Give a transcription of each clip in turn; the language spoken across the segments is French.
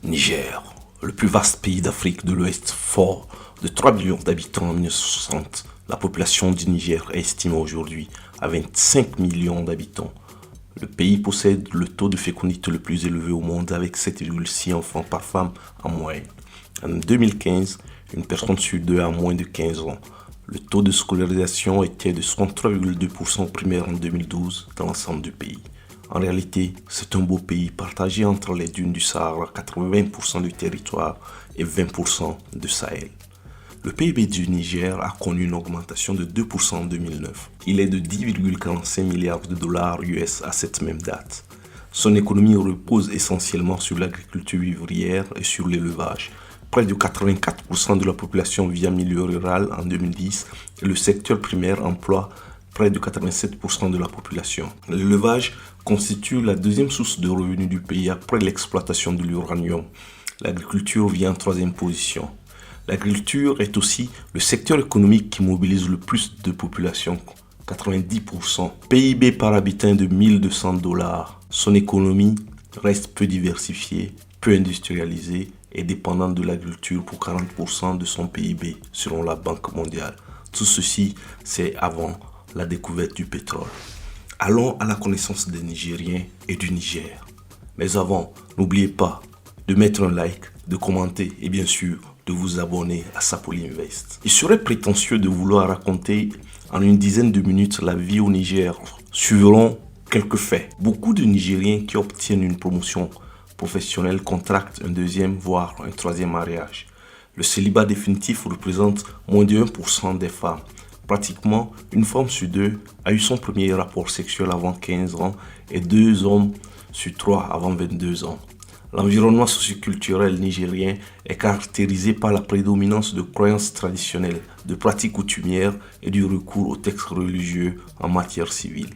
Niger, le plus vaste pays d'Afrique de l'Ouest, fort de 3 millions d'habitants en 1960. La population du Niger est estimée aujourd'hui à 25 millions d'habitants. Le pays possède le taux de fécondité le plus élevé au monde avec 7,6 enfants par femme en moyenne. En 2015, une personne sur deux a moins de 15 ans. Le taux de scolarisation était de 63,2% primaire en 2012 dans l'ensemble du pays. En réalité, c'est un beau pays partagé entre les dunes du Sahara, 80% du territoire et 20% du Sahel. Le PIB du Niger a connu une augmentation de 2% en 2009. Il est de 10,45 milliards de dollars US à cette même date. Son économie repose essentiellement sur l'agriculture vivrière et sur l'élevage. Près de 84% de la population vit en milieu rural en 2010 et le secteur primaire emploie près de 87% de la population. L'élevage constitue la deuxième source de revenus du pays après l'exploitation de l'uranium. L'agriculture vient en troisième position. L'agriculture est aussi le secteur économique qui mobilise le plus de population, 90%. PIB par habitant de 1200 dollars. Son économie reste peu diversifiée, peu industrialisée et dépendante de l'agriculture pour 40% de son PIB, selon la Banque mondiale. Tout ceci, c'est avant la découverte du pétrole. Allons à la connaissance des Nigériens et du Niger. Mais avant, n'oubliez pas de mettre un like, de commenter et bien sûr de vous abonner à Sapoli Invest. Il serait prétentieux de vouloir raconter en une dizaine de minutes la vie au Niger. Suivront quelques faits. Beaucoup de Nigériens qui obtiennent une promotion professionnelle contractent un deuxième voire un troisième mariage. Le célibat définitif représente moins de 1% des femmes. Pratiquement, une femme sur deux a eu son premier rapport sexuel avant 15 ans et 2 hommes sur 3 avant 22 ans. L'environnement socioculturel nigérien est caractérisé par la prédominance de croyances traditionnelles, de pratiques coutumières et du recours aux textes religieux en matière civile.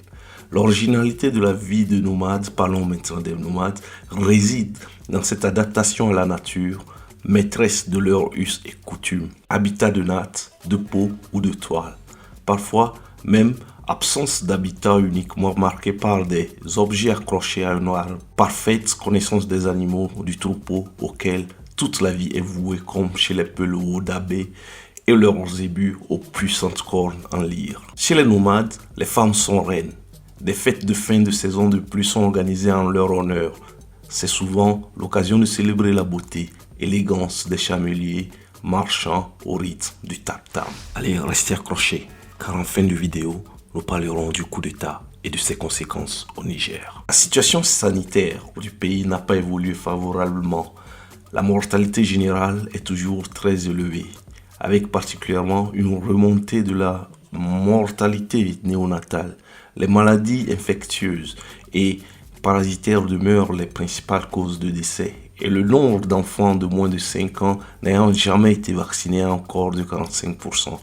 L'originalité de la vie de nomades, parlons maintenant des nomades, réside dans cette adaptation à la nature, maîtresse de leurs us et coutumes, habitat de natte, de peau ou de toile. Parfois, même absence d'habitat uniquement marqué par des objets accrochés à un arbre, parfaite connaissance des animaux du troupeau auxquels toute la vie est vouée comme chez les pelours d'abbé et leurs zébus aux puissantes cornes en lyre. Chez les nomades, les femmes sont reines. Des fêtes de fin de saison de pluie sont organisées en leur honneur. C'est souvent l'occasion de célébrer la beauté, élégance des chameliers marchant au rythme du tam-tam. Allez, restez accrochés, car en fin de vidéo, nous parlerons du coup d'État et de ses conséquences au Niger. La situation sanitaire du pays n'a pas évolué favorablement. La mortalité générale est toujours très élevée, avec particulièrement une remontée de la mortalité néonatale. Les maladies infectieuses et parasitaires demeurent les principales causes de décès. Et le nombre d'enfants de moins de 5 ans n'ayant jamais été vaccinés est encore de 45%.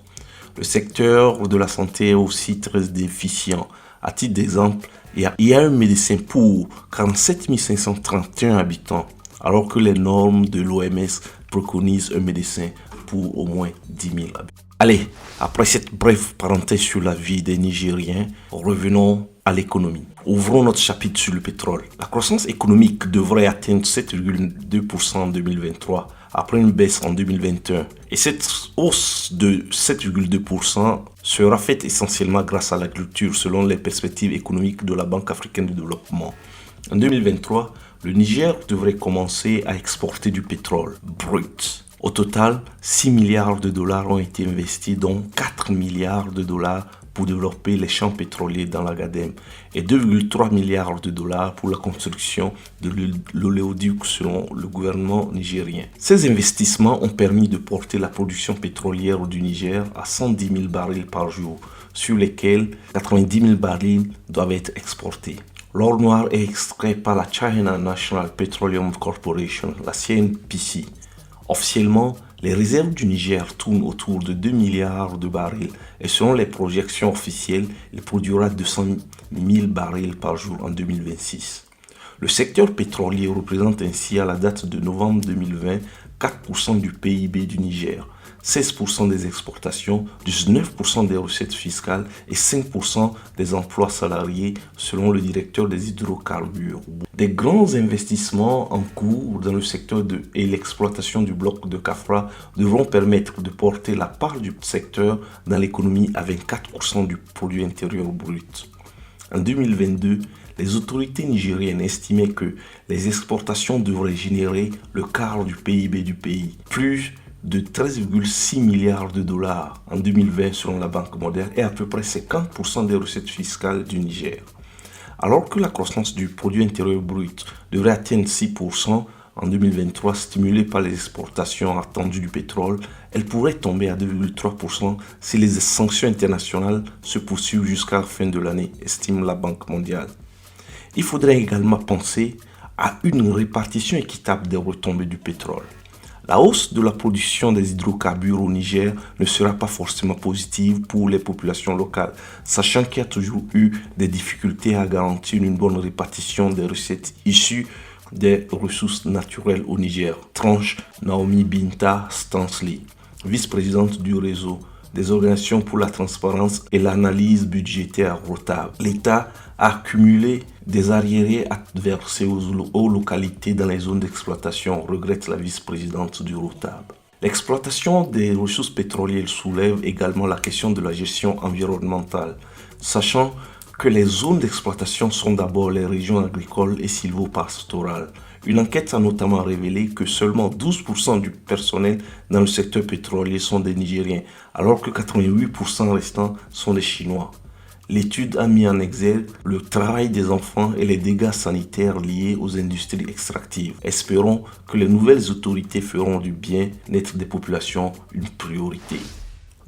Le secteur de la santé est aussi très déficient. À titre d'exemple, il y a un médecin pour 47 531 habitants, alors que les normes de l'OMS préconisent un médecin pour au moins 10 000 habitants. Allez, après cette brève parenthèse sur la vie des Nigériens, revenons à l'économie. Ouvrons notre chapitre sur le pétrole. La croissance économique devrait atteindre 7,2% en 2023, après une baisse en 2021. Et cette hausse de 7,2% sera faite essentiellement grâce à l'agriculture, selon les perspectives économiques de la Banque africaine de développement. En 2023, le Niger devrait commencer à exporter du pétrole brut. Au total, 6 milliards de dollars ont été investis, dont 4 milliards de dollars pour développer les champs pétroliers dans l'Agadem et 2,3 milliards de dollars pour la construction de l'oléoduc selon le gouvernement nigérien. Ces investissements ont permis de porter la production pétrolière du Niger à 110 000 barils par jour, sur lesquels 90 000 barils doivent être exportés. L'or noir est extrait par la China National Petroleum Corporation, la CNPC. Officiellement, les réserves du Niger tournent autour de 2 milliards de barils et selon les projections officielles, il produira 200 000 barils par jour en 2026. Le secteur pétrolier représente ainsi à la date de novembre 2020 4% du PIB du Niger. 16% des exportations, 19% des recettes fiscales et 5% des emplois salariés selon le directeur des hydrocarbures. Des grands investissements en cours dans le secteur et l'exploitation du bloc de Kafra devront permettre de porter la part du secteur dans l'économie à 24% du produit intérieur brut. En 2022, les autorités nigériennes estimaient que les exportations devraient générer le quart du PIB du pays, plus de 13,6 milliards de dollars en 2020 selon la Banque mondiale et à peu près 50% des recettes fiscales du Niger. Alors que la croissance du produit intérieur brut devrait atteindre 6% en 2023, stimulée par les exportations attendues du pétrole, elle pourrait tomber à 2,3% si les sanctions internationales se poursuivent jusqu'à la fin de l'année, estime la Banque mondiale. Il faudrait également penser à une répartition équitable des retombées du pétrole. La hausse de la production des hydrocarbures au Niger ne sera pas forcément positive pour les populations locales, sachant qu'il y a toujours eu des difficultés à garantir une bonne répartition des recettes issues des ressources naturelles au Niger. Tranche Naomi Binta Stanley, vice-présidente du réseau des organisations pour la transparence et l'analyse budgétaire ROTAB. L'État a accumulé des arriérés à verser aux localités dans les zones d'exploitation, regrette la vice-présidente du ROTAB. L'exploitation des ressources pétrolières soulève également la question de la gestion environnementale, sachant que les zones d'exploitation sont d'abord les régions agricoles et sylvopastorales. Une enquête a notamment révélé que seulement 12% du personnel dans le secteur pétrolier sont des Nigériens, alors que 88% restants sont des Chinois. L'étude a mis en exergue le travail des enfants et les dégâts sanitaires liés aux industries extractives. Espérons que les nouvelles autorités feront du bien-être des populations une priorité.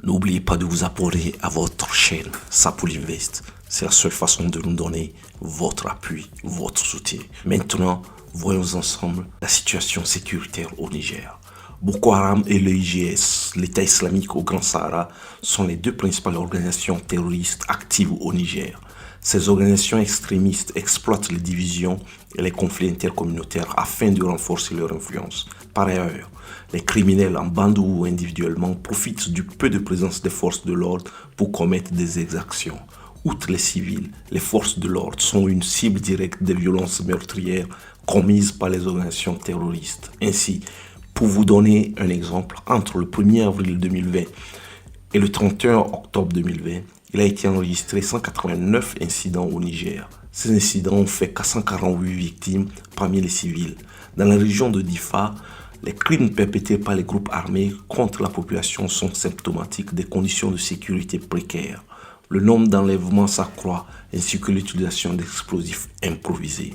N'oubliez pas de vous abonner à votre chaîne Sapoulinvest. C'est la seule façon de nous donner votre appui, votre soutien. Maintenant, voyons ensemble la situation sécuritaire au Niger. Boko Haram et le IGS, l'État islamique au Grand Sahara, sont les deux principales organisations terroristes actives au Niger. Ces organisations extrémistes exploitent les divisions et les conflits intercommunautaires afin de renforcer leur influence. Par ailleurs, les criminels en bande ou individuellement profitent du peu de présence des forces de l'ordre pour commettre des exactions. Outre les civils, les forces de l'ordre sont une cible directe des violences meurtrières commises par les organisations terroristes. Ainsi, pour vous donner un exemple, entre le 1er avril 2020 et le 31 octobre 2020, il a été enregistré 189 incidents au Niger. Ces incidents ont fait 448 victimes parmi les civils. Dans la région de Difa, les crimes perpétrés par les groupes armés contre la population sont symptomatiques des conditions de sécurité précaires. Le nombre d'enlèvements s'accroît ainsi que l'utilisation d'explosifs improvisés.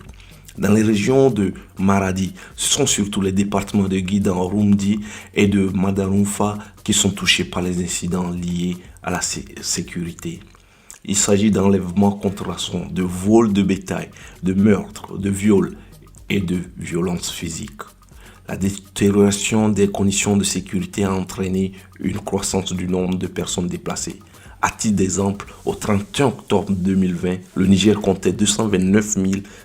Dans les régions de Maradi, ce sont surtout les départements de Guidan, Rumdi et de Madarumfa qui sont touchés par les incidents liés à la sécurité. Il s'agit d'enlèvements contre rançon, de vols de bétail, de meurtres, de viols et de violences physiques. La détérioration des conditions de sécurité a entraîné une croissance du nombre de personnes déplacées. À titre d'exemple, au 31 octobre 2020, le Niger comptait 229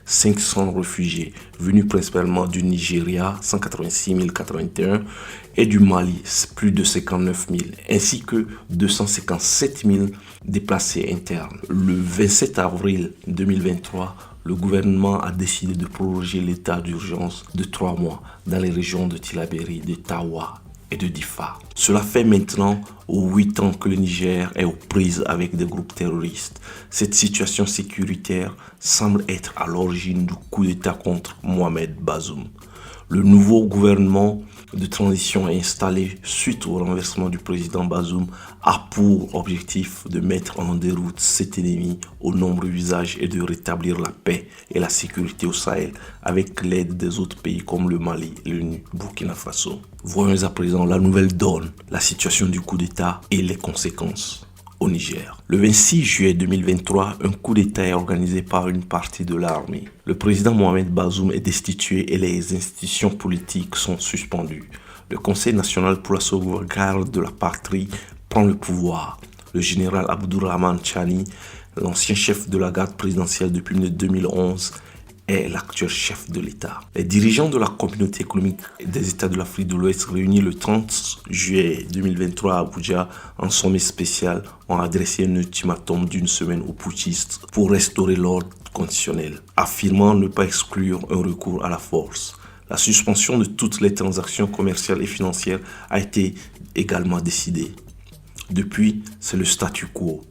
500 réfugiés, venus principalement du Nigeria, 186 081, et du Mali, plus de 59 000, ainsi que 257 000 déplacés internes. Le 27 avril 2023, le gouvernement a décidé de proroger l'état d'urgence de 3 mois dans les régions de Tillabéri, de Tawa et de Difa. Cela fait maintenant 8 ans que le Niger est aux prises avec des groupes terroristes. Cette situation sécuritaire semble être à l'origine du coup d'État contre Mohamed Bazoum. Le nouveau gouvernement de transition installé suite au renversement du président Bazoum a pour objectif de mettre en déroute cet ennemi au nombreux visages et de rétablir la paix et la sécurité au Sahel avec l'aide des autres pays comme le Mali et le Burkina Faso. Voyons à présent la nouvelle donne, la situation du coup d'État et les conséquences au Niger. Le 26 juillet 2023, un coup d'État est organisé par une partie de l'armée. Le président Mohamed Bazoum est destitué et les institutions politiques sont suspendues. Le Conseil national pour la sauvegarde de la patrie prend le pouvoir. Le général Abdourahmane Tchani, l'ancien chef de la garde présidentielle depuis 2011, est l'actuel chef de l'État. Les dirigeants de la communauté économique des États de l'Afrique de l'Ouest réunis le 30 juillet 2023 à Abuja en sommet spécial ont adressé un ultimatum d'une semaine aux putschistes pour restaurer l'ordre conditionnel, affirmant ne pas exclure un recours à la force. La suspension de toutes les transactions commerciales et financières a été également décidée. Depuis, c'est le statu quo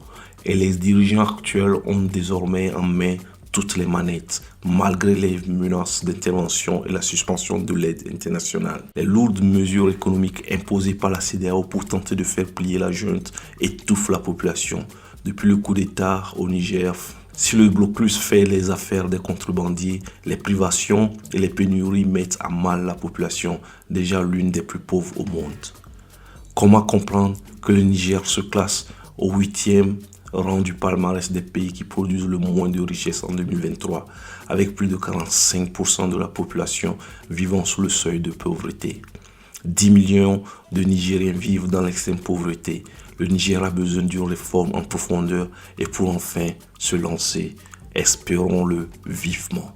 et les dirigeants actuels ont désormais en main toutes les manettes, malgré les menaces d'intervention et la suspension de l'aide internationale. Les lourdes mesures économiques imposées par la CEDEAO pour tenter de faire plier la junte étouffent la population. Depuis le coup d'État au Niger, si le blocus fait les affaires des contrebandiers, les privations et les pénuries mettent à mal la population, déjà l'une des plus pauvres au monde. Comment comprendre que le Niger se classe au 8e rang du palmarès des pays qui produisent le moins de richesses en 2023, avec plus de 45% de la population vivant sous le seuil de pauvreté. 10 millions de Nigériens vivent dans l'extrême pauvreté. Le Niger a besoin d'une réforme en profondeur et pour enfin se lancer, espérons-le vivement.